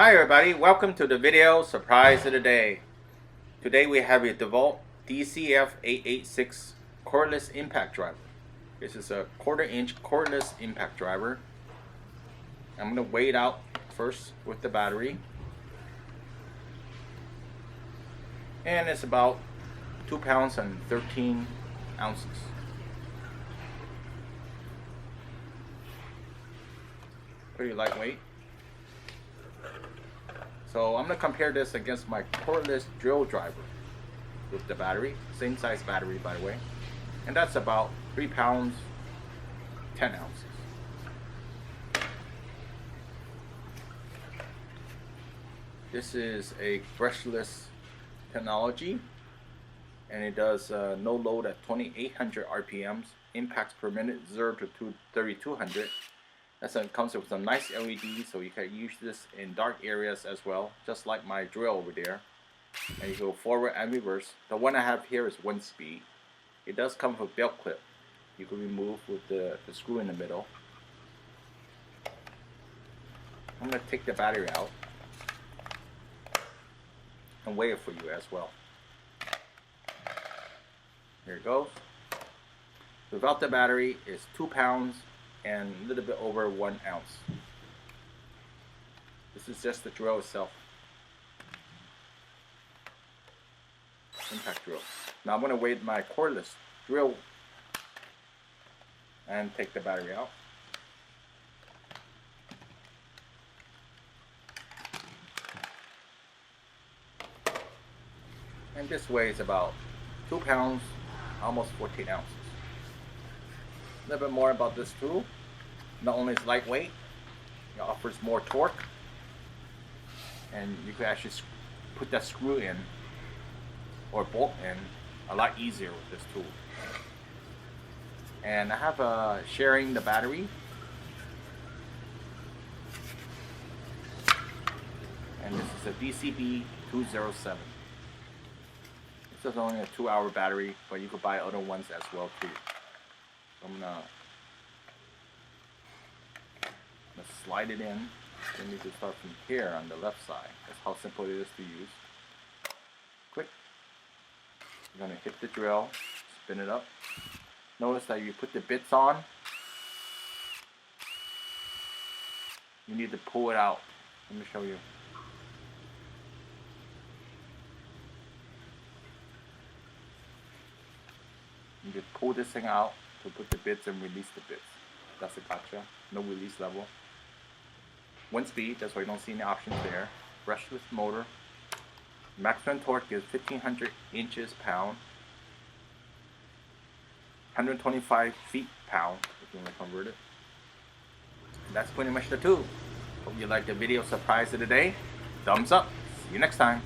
Hi everybody, welcome to the video surprise of the day. Today we have a DeWalt DCF886 Cordless impact driver. This is a 1/4-inch cordless impact driver. I'm going to weigh it out first with the battery. And it's about 2 pounds and 13 ounces. Pretty lightweight. So I'm going to compare this against my cordless drill driver with the battery. Same size battery, by the way. And that's about 3 pounds, 10 ounces. This is a brushless technology. And it does no load at 2800 RPMs. Impacts per minute 0 to 3200. It comes with some nice LEDs, so you can use this in dark areas as well, just like my drill over there. And you go forward and reverse. The one I have here is 1 speed. It does come with a belt clip. You can remove with the screw in the middle. I'm going to take the battery out and weigh it for you as well. Here it goes. Without the battery, it's 2 pounds and a little bit over 1 ounce. This is just the drill itself. Impact drill. Now I'm going to weigh my cordless drill and take the battery out. And this weighs about 2 pounds, almost 14 ounces. A little bit more about this tool. Not only is it lightweight, it offers more torque, and you can actually put that screw in or bolt in a lot easier with this tool. And I have sharing the battery, and this is a DCD771. This is only a 2-hour battery, but you could buy other ones as well too. I'm gonna slide it in. You need to start from here on the left side. That's how simple it is to use. Quick. You're gonna hit the drill, spin it up. Notice that you put the bits on. You need to pull it out. Let me show you. You just pull this thing out to put the bits and release the bits. That's a gotcha. No release level. 1 speed, that's why you don't see any options there. Brushless motor. Maximum torque is 1500 inches pound. 125 feet pound, if you want to convert it. And that's pretty much the tool. Hope you liked the video surprise of the day. Thumbs up. See you next time.